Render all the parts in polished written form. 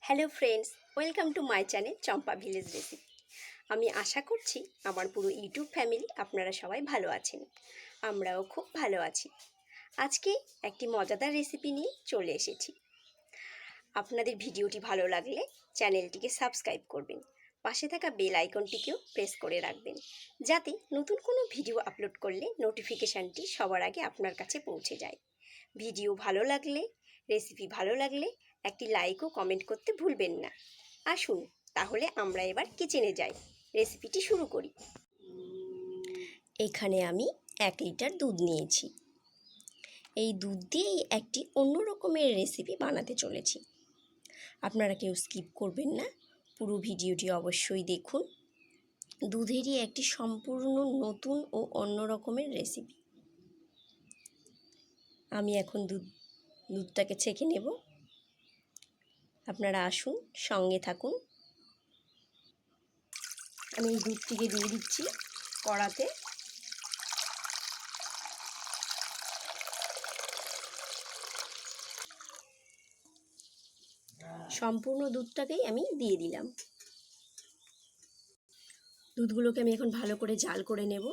Hello friends, welcome to my channel Champa village recipe. আমি আশা করছি আমার পুরো ইউটিউব ফ্যামিলি আপনারা সবাই ভালো আছেন। আমরাও খুব ভালো আছি। আজকে একটি মজাদার রেসিপি নিয়ে চলে এসেছি। আপনাদের ভিডিওটি ভালো লাগলে চ্যানেলটিকে সাবস্ক্রাইব করবেন, পাশে থাকা বেল আইকনটিকেও প্রেস করে রাখবেন, যাতে নতুন কোনো ভিডিও আপলোড করলে নোটিফিকেশানটি সবার আগে আপনার কাছে পৌঁছে যায়। ভিডিও ভালো লাগলে, রেসিপি ভালো লাগলে একটি লাইক ও কমেন্ট করতে ভুলবেন না। আসুন তাহলে আমরা এবার কিচেনে যাই, রেসিপিটি শুরু করি। এখানে আমি 1 লিটার দুধ নিয়েছি। এই দুধ দিয়েই একটি অন্য রকমের রেসিপি বানাতে চলেছি। আপনারা কেউ স্কিপ করবেন না, পুরো ভিডিওটি অবশ্যই দেখুন। দুধেরই একটি সম্পূর্ণ নতুন ও অন্য রকমের রেসিপি। আমি এখন দুধটাকে ছেঁকে নেব। আপনারা আসুন, সঙ্গে থাকুন। আমি এই দুধটিকে দিয়ে দিচ্ছি কড়াতে। সম্পূর্ণ দুধটাকেই আমি দিয়ে দিলাম। দুধগুলোকে আমি এখন ভালো করে জাল করে নেব।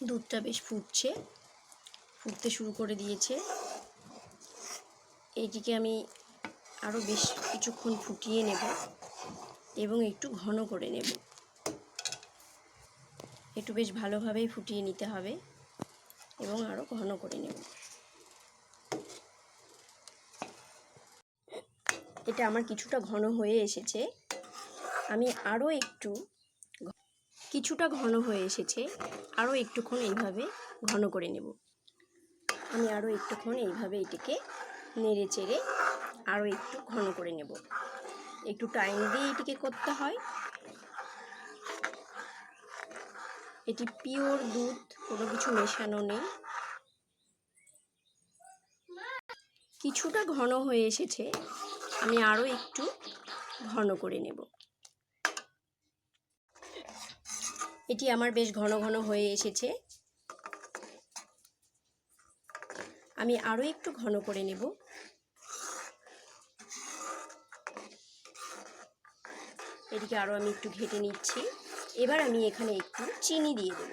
দুধটা বেশ ফুটতে শুরু করে দিয়েছে। এইটিকে আমি আরও বেশ কিছুক্ষণ ফুটিয়ে নেব এবং একটু ঘন করে নেব। একটু বেশ ভালোভাবেই ফুটিয়ে নিতে হবে এবং আরও ঘন করে নেব। এটা আমার কিছুটা ঘন হয়ে এসেছে। আমি আরও কিছুটা ঘন হয়ে এসেছে, আরও একটুক্ষণ এইভাবে ঘন করে নেব। আমি আরও একটুক্ষণ এইভাবে এটিকে নেড়ে চেড়ে আরও একটু ঘন করে নেব। একটু টাইম দিয়ে এটিকে করতে হয়। এটি পিওর দুধ, কোনো কিছু মেশানো নেই। কিছুটা ঘন হয়ে এসেছে, আমি আরও একটু ঘন করে নেব। এটি আমার বেশ ঘন ঘন হয়ে এসেছে। আমি আরও একটু ঘন করে নেব। এটিকে আরও আমি একটু ঘেটে নিচ্ছি। এবার আমি এখানে একটু চিনি দিয়ে দেব।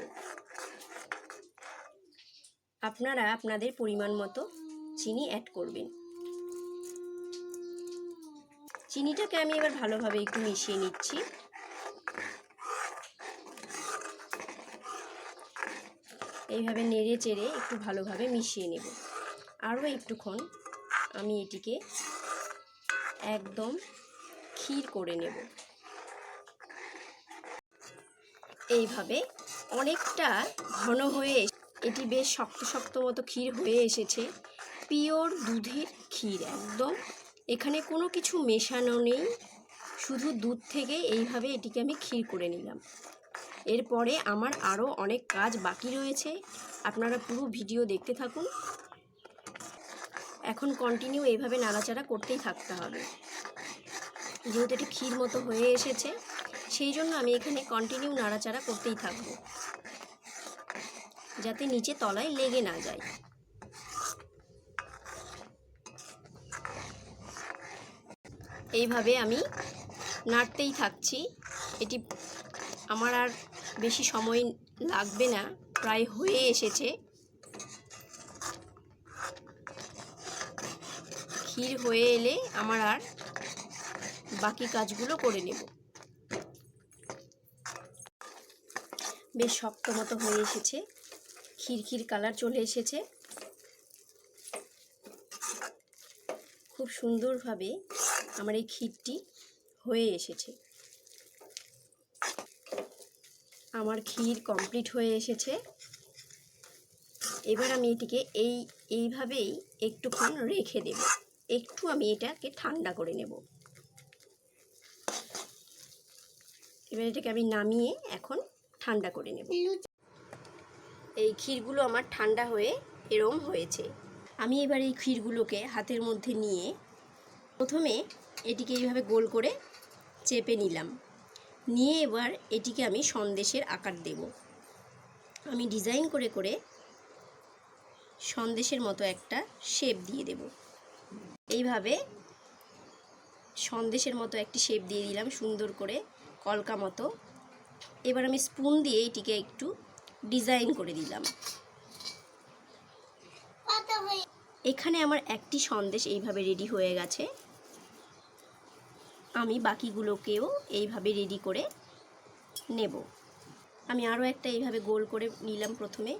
আপনারা আপনাদের পরিমাণ মতো চিনি অ্যাড করবেন। চিনিটাকে আমি এবার ভালোভাবে একটু মিশিয়ে নিচ্ছি। এইভাবে নেড়ে চেড়ে একটু ভালোভাবে মিশিয়ে নেব। আরও একটুক্ষণ আমি এটিকে একদম ক্ষীর করে নেব। এইভাবে অনেকটা ঘন হয়ে এটি বেশ শক্ত শক্ত মতো ক্ষীর হয়ে এসেছে। পিওর দুধের ক্ষীর একদম, এখানে কোনো কিছু মেশানো নেই, শুধু দুধ থেকে এইভাবে এটিকে আমি ক্ষীর করে নিলাম। এরপরে আমার আরও অনেক কাজ বাকি রয়েছে, আপনারা পুরো ভিডিও দেখতে থাকুন। এখন কন্টিনিউ এইভাবে নাড়াচাড়া করতেই থাকতে হবে। যেহেতু এটি ক্ষীর মতো হয়ে এসেছে, সেই জন্য আমি এখানে কন্টিনিউ নাড়াচাড়া করতেই থাকবো, যাতে নিচে তলায় লেগে না যায়। এইভাবে আমি নাড়তেই থাকছি। এটি আমার আর বেশি সময় লাগবে না, প্রায় হয়ে এসেছে। ক্ষীর হয়ে এলে আমার আর বাকি কাজগুলো করে নেব। বেশ শক্ত মতো হয়ে এসেছে, ক্ষীর কালার চলে এসেছে। খুব সুন্দরভাবে আমার এই ক্ষীরটি হয়ে এসেছে। আমার ক্ষীর কমপ্লিট হয়ে এসেছে। এবার আমি এটিকে এইভাবেই একটুক্ষণ রেখে দেব। একটু আমি এটাকে ঠান্ডা করে নেব। এবার এটাকে আমি নামিয়ে এখন ঠান্ডা করে নেব। এই ক্ষীরগুলো আমার ঠান্ডা হয়ে এরম হয়েছে। আমি এবার এই ক্ষীরগুলোকে হাতের মধ্যে নিয়ে প্রথমে এটিকে এইভাবে গোল করে চেপে নিলাম। নিয়ে এবার এটিকে আমি সন্দেশের আকার দেব। আমি ডিজাইন করে করে সন্দেশের মতো একটা শেপ দিয়ে দেব। এইভাবে সন্দেশের মতো একটি শেপ দিয়ে দিলাম সুন্দর করে, কলকা মতো। এবার আমি স্পুন দিয়ে এটিকে একটু ডিজাইন করে দিলাম। এখানে আমার একটি সন্দেশ এইভাবে রেডি হয়ে গেছে। আমি বাকিগুলোকেও এইভাবে রেডি করে নেব। আমি আরও একটা এইভাবে গোল করে নিলাম প্রথমে,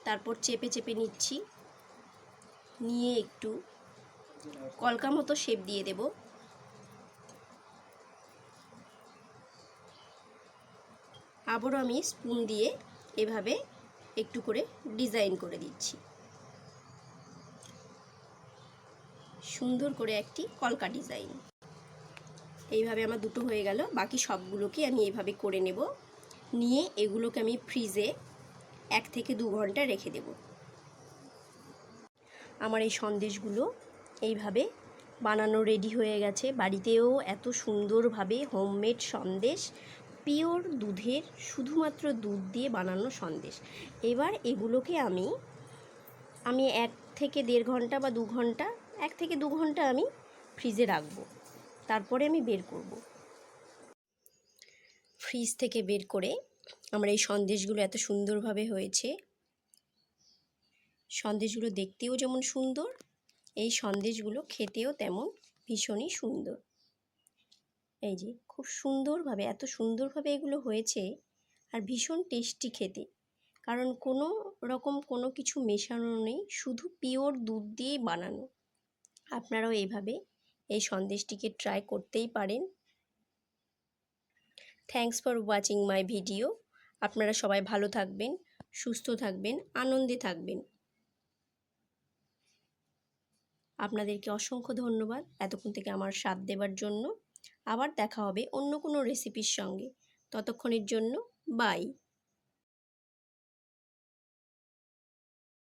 তারপর চেপে চেপে নিচ্ছি, নিয়ে একটু কলকা মতো শেপ দিয়ে দেব। আবারও আমি স্পুন দিয়ে এভাবে একটু করে ডিজাইন করে দিচ্ছি, সুন্দর করে একটি কলকা ডিজাইন। এইভাবে আমার দুটো হয়ে গেল। বাকি সবগুলোকে আমি এইভাবে করে নেব, নিয়ে এগুলোকে আমি ফ্রিজে 1 থেকে 2 ঘন্টা রেখে দেব। আমার এই সন্দেশগুলো এইভাবে বানানো রেডি হয়ে গেছে। বাড়িতেও এত সুন্দরভাবে হোমমেড সন্দেশ, পিওর দুধের, শুধুমাত্র দুধ দিয়ে বানানো সন্দেশ। এবার এগুলোকে আমি 1 থেকে 1.5 ঘন্টা বা 2 ঘন্টা, 1 থেকে 2 ঘন্টা আমি ফ্রিজে রাখবো। তারপরে আমি বের করব। ফ্রিজ থেকে বের করে আমার এই সন্দেশগুলো এত সুন্দরভাবে হয়েছে। সন্দেশগুলো দেখতেও যেমন সুন্দর, এই সন্দেশগুলো খেতেও তেমন ভীষণই সুন্দর। এই যে খুব সুন্দরভাবে, এত সুন্দরভাবে এগুলো হয়েছে, আর ভীষণ টেস্টি খেতে। কারণ কোনো রকম কোনো কিছু মেশানো নেই, শুধু পিওর দুধ দিয়েই বানানো। আপনারাও এইভাবে এই সন্দেশটিকে ট্রাই করতেই পারেন। Thanks for watching my video. আপনারা সবাই ভালো থাকবেন, সুস্থ থাকবেন, আনন্দে থাকবেন। আপনাদেরকে অসংখ্য ধন্যবাদ এতক্ষণ থেকে আমার সাথ দেওয়ার জন্য। আবার দেখা হবে অন্য কোনো রেসিপির সঙ্গে। ততক্ষণের জন্য বাই।